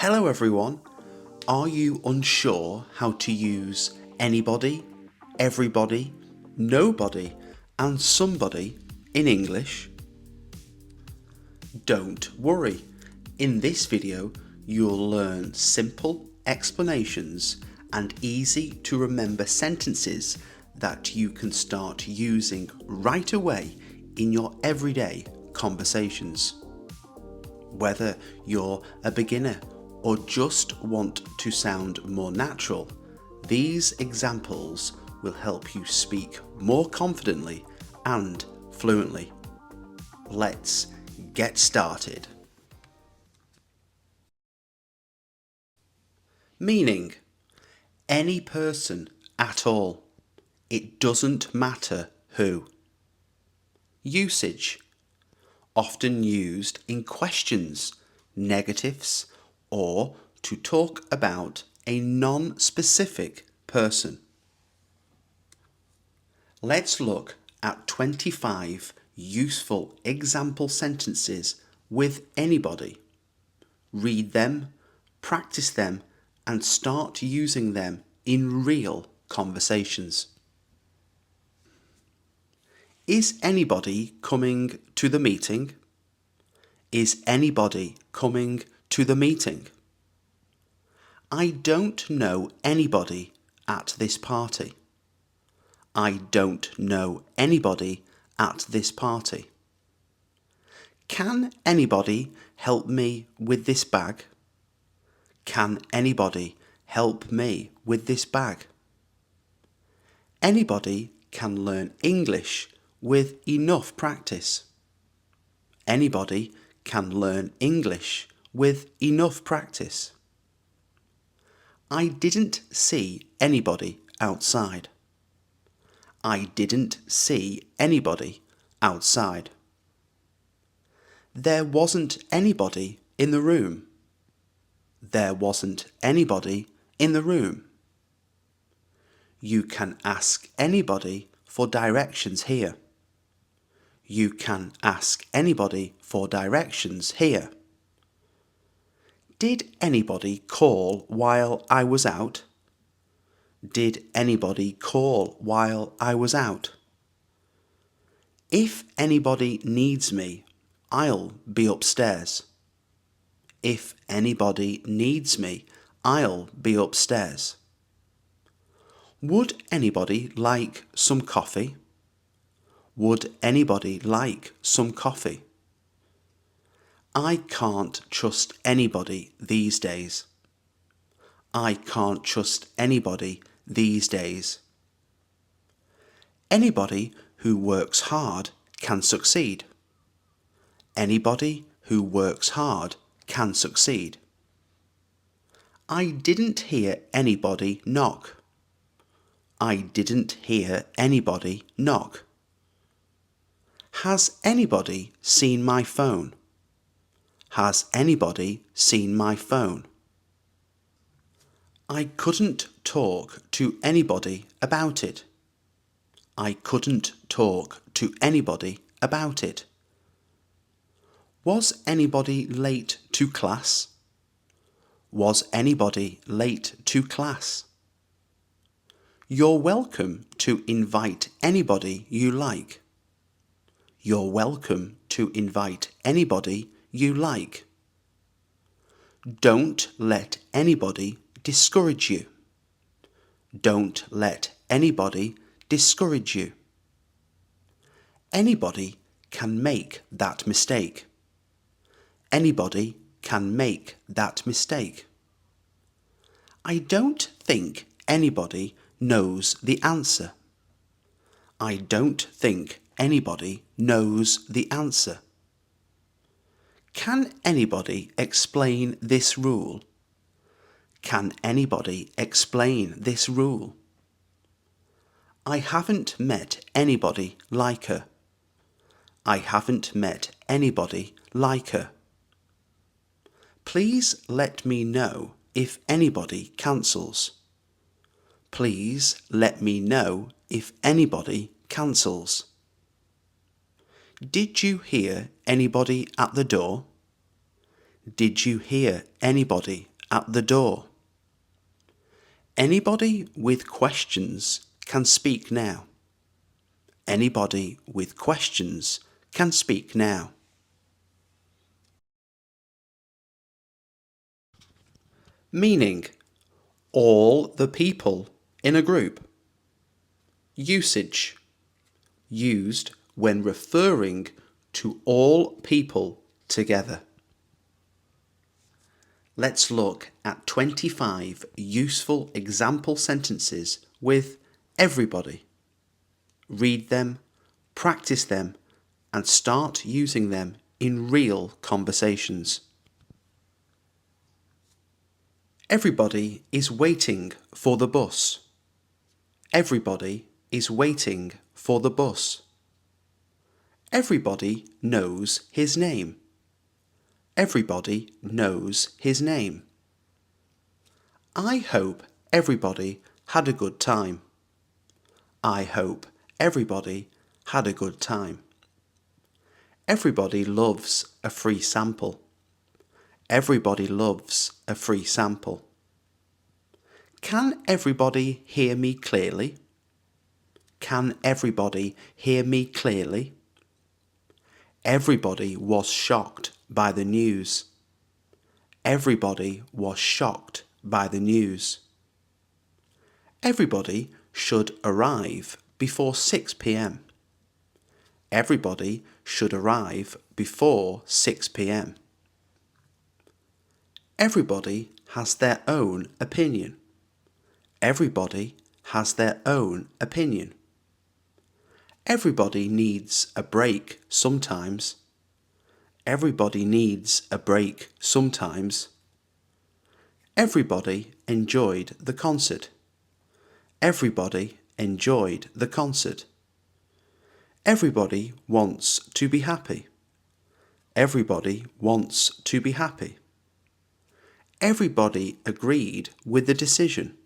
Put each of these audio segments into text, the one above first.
Hello everyone. Are you unsure how to use anybody, everybody, nobody and somebody in English? Don't worry. In this video, you'll learn simple explanations and easy to remember sentences that you can start using right away in your everyday conversations. Whether you're a beginner or just want to sound more natural, these examples will help you speak more confidently and fluently. Let's get started. Meaning: any person at all. It doesn't matter who. Usage: often used in questions, negatives, or to talk about a non-specific person. Let's look at 25 useful example sentences with anybody. Read them, practice them, and start using them in real conversations. Is anybody coming to the meeting? Is anybody coming to the meeting? I don't know anybody at this party. I don't know anybody at this party. Can anybody help me with this bag? Can anybody help me with this bag? Anybody can learn English with enough practice. Anybody can learn English with enough practice. I didn't see anybody outside. I didn't see anybody outside. There wasn't anybody in the room. There wasn't anybody in the room. You can ask anybody for directions here. You can ask anybody for directions here. Did anybody call while I was out? Did anybody call while I was out? If anybody needs me, I'll be upstairs. If anybody needs me, I'll be upstairs. Would anybody like some coffee? Would anybody like some coffee? I can't trust anybody these days. I can't trust anybody these days. Anybody who works hard can succeed. Anybody who works hard can succeed. I didn't hear anybody knock. I didn't hear anybody knock. Has anybody seen my phone? Has anybody seen my phone? I couldn't talk to anybody about it. I couldn't talk to anybody about it. Was anybody late to class? Was anybody late to class? You're welcome to invite anybody you like. You're welcome to invite anybody you like. Don't let anybody discourage you. Don't let anybody discourage you. Anybody can make that mistake. Anybody can make that mistake. I don't think anybody knows the answer. I don't think anybody knows the answer. Can anybody explain this rule? Can anybody explain this rule? I haven't met anybody like her. I haven't met anybody like her. Please let me know if anybody cancels. Please let me know if anybody cancels. Did you hear anybody at the door? Did you hear anybody at the door. Anybody with questions can speak now. Anybody with questions can speak now. Meaning, all the people in a group. Usage, used when referring to all people together. Let's look at 25 useful example sentences with everybody. Read them, practice them, and start using them in real conversations. Everybody is waiting for the bus. Everybody is waiting for the bus. Everybody knows his name. Everybody knows his name. I hope everybody had a good time. I hope everybody had a good time. Everybody loves a free sample. Everybody loves a free sample. Can everybody hear me clearly? Can everybody hear me clearly? Everybody was shocked by the news. Everybody was shocked by the news. Everybody should arrive before 6 p.m. Everybody should arrive before 6 p.m. Everybody has their own opinion. Everybody has their own opinion. Everybody needs a break sometimes. Everybody needs a break sometimes. Everybody enjoyed the concert. Everybody enjoyed the concert. Everybody wants to be happy. Everybody wants to be happy. Everybody agreed with the decision.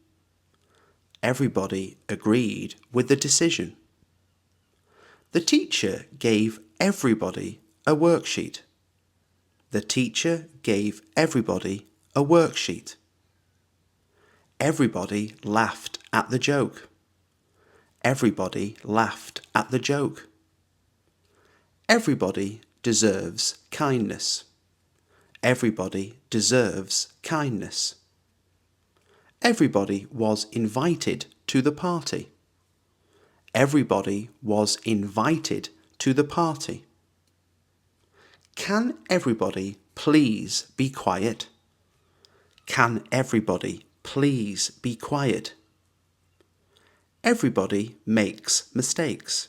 Everybody agreed with the decision. The teacher gave everybody a worksheet. The teacher gave everybody a worksheet. Everybody laughed at the joke. Everybody laughed at the joke. Everybody deserves kindness. Everybody deserves kindness. Everybody was invited to the party. Everybody was invited to the party. Can everybody please be quiet? Can everybody please be quiet? Everybody makes mistakes.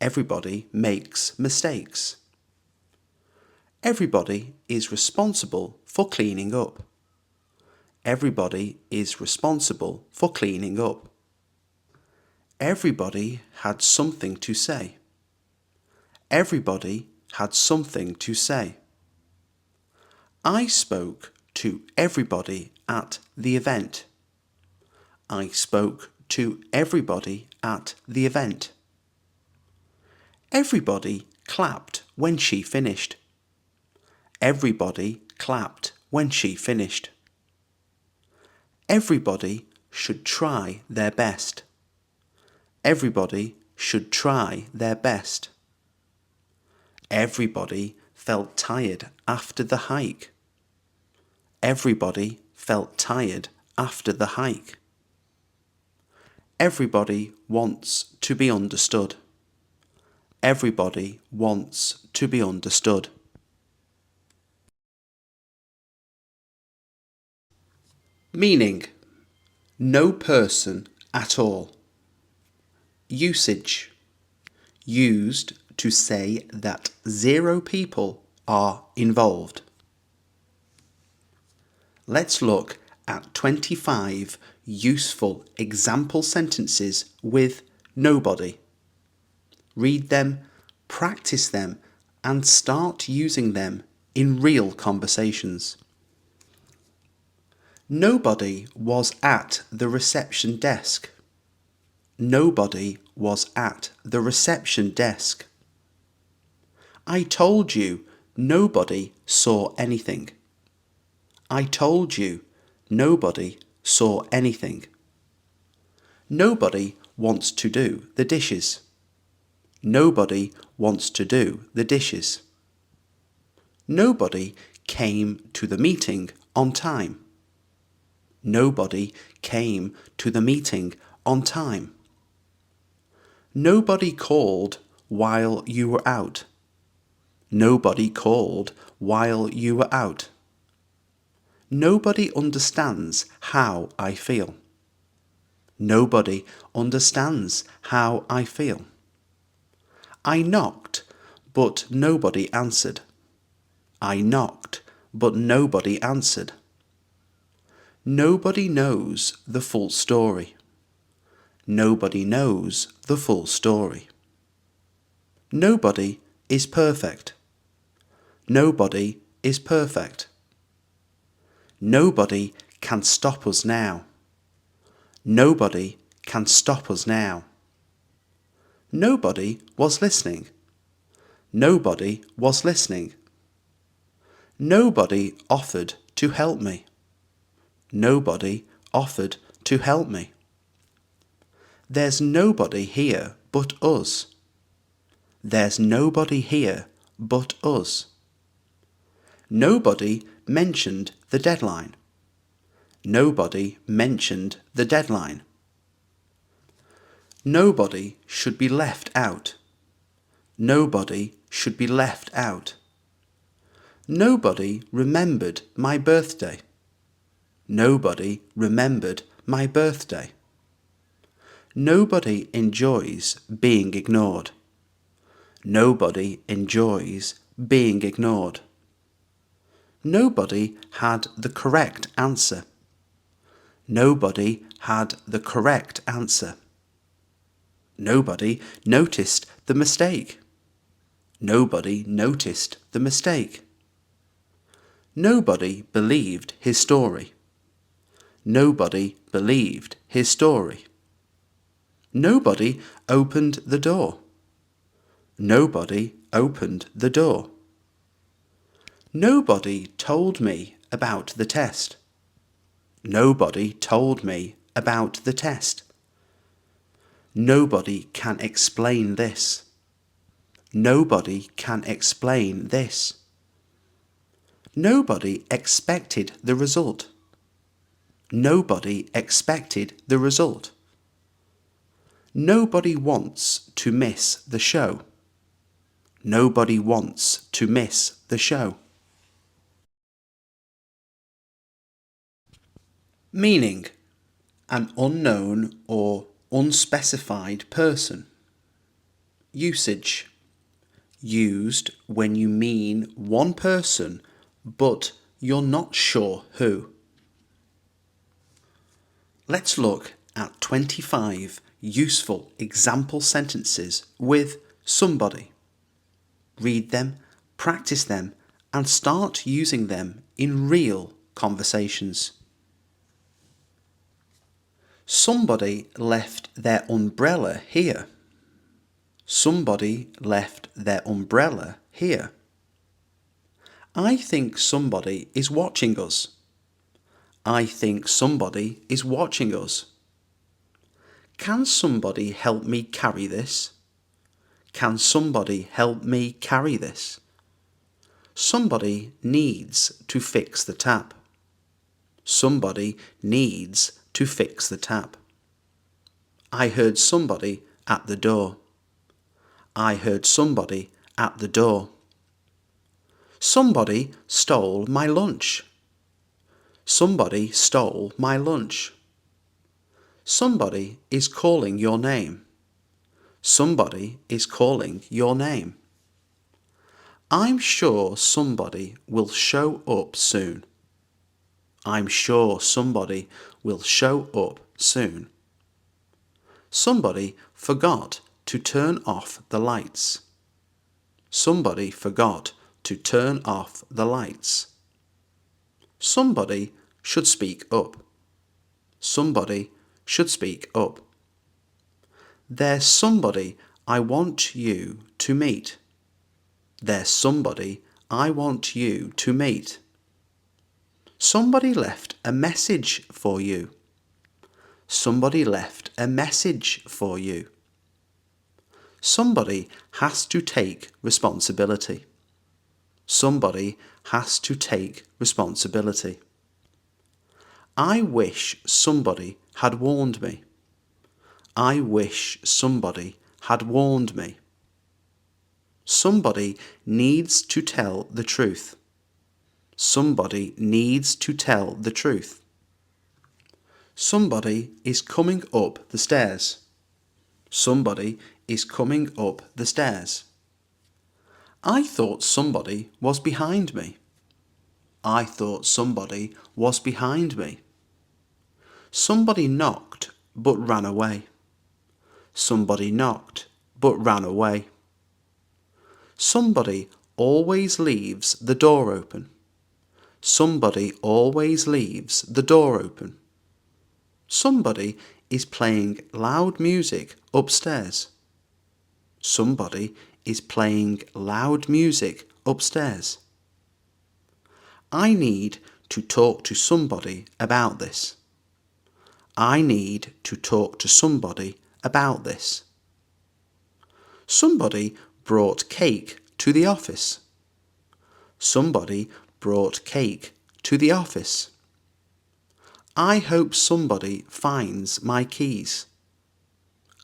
Everybody makes mistakes. Everybody is responsible for cleaning up. Everybody is responsible for cleaning up. Everybody had something to say. Everybody had something to say. I spoke to everybody at the event. I spoke to everybody at the event. Everybody clapped when she finished. Everybody clapped when she finished. Everybody should try their best. Everybody should try their best. Everybody felt tired after the hike. Everybody felt tired after the hike. Everybody wants to be understood. Everybody wants to be understood. Meaning, no person at all. Usage, used to say that 0 people are involved. Let's look at 25 useful example sentences with nobody. Read them, practice them, and start using them in real conversations. Nobody was at the reception desk. Nobody was at the reception desk. I told you nobody saw anything. I told you, nobody saw anything. Nobody wants to do the dishes. Nobody wants to do the dishes. Nobody came to the meeting on time. Nobody came to the meeting on time. Nobody called while you were out. Nobody called while you were out. Nobody understands how I feel. Nobody understands how I feel. I knocked, but nobody answered. I knocked, but nobody answered. Nobody knows the full story. Nobody knows the full story. Nobody is perfect. Nobody is perfect. Nobody can stop us now. Nobody can stop us now. Nobody was listening. Nobody was listening. Nobody offered to help me. Nobody offered to help me. There's nobody here but us. There's nobody here but us. Nobody mentioned the deadline. Nobody mentioned the deadline. Nobody should be left out. Nobody should be left out. Nobody remembered my birthday. Nobody remembered my birthday. Nobody enjoys being ignored. Nobody enjoys being ignored. Nobody had the correct answer. Nobody had the correct answer. Nobody noticed the mistake. Nobody noticed the mistake. Nobody believed his story. Nobody believed his story. Nobody opened the door. Nobody opened the door. Nobody told me about the test. Nobody told me about the test. Nobody can explain this. Nobody can explain this. Nobody expected the result. Nobody expected the result. Nobody wants to miss the show. Nobody wants to miss the show. Meaning: an unknown or unspecified person. Usage: used when you mean one person but you're not sure who. Let's look at 25 useful example sentences with somebody. Read them, practice them, and start using them in real conversations. Somebody left their umbrella here. Somebody left their umbrella here. I think somebody is watching us. I think somebody is watching us. Can somebody help me carry this? Can somebody help me carry this? Somebody needs to fix the tap. Somebody needs to fix the tap. I heard somebody at the door. I heard somebody at the door. Somebody stole my lunch. Somebody stole my lunch. Somebody is calling your name. Somebody is calling your name. I'm sure somebody will show up soon. I'm sure somebody will show up soon. Somebody forgot to turn off the lights. Somebody forgot to turn off the lights. Somebody should speak up. Somebody should speak up. There's somebody I want you to meet. There's somebody I want you to meet. Somebody left a message for you. Somebody left a message for you. Somebody has to take responsibility. Somebody has to take responsibility. I wish somebody had warned me. I wish somebody had warned me. Somebody needs to tell the truth. Somebody needs to tell the truth. Somebody is coming up the stairs. Somebody is coming up the stairs. I thought somebody was behind me. I thought somebody was behind me. Somebody knocked but ran away. Somebody knocked but ran away. Somebody always leaves the door open. Somebody always leaves the door open. Somebody is playing loud music upstairs. Somebody is playing loud music upstairs. I need to talk to somebody about this. I need to talk to somebody about this. Somebody brought cake to the office. Somebody brought cake to the office. I hope somebody finds my keys.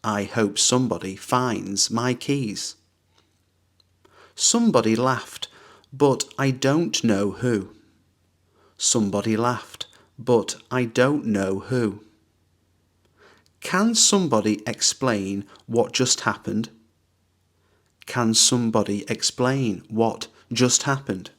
I hope somebody finds my keys. Somebody laughed, but I don't know who. Somebody laughed, but I don't know who. Can somebody explain what just happened? Can somebody explain what just happened?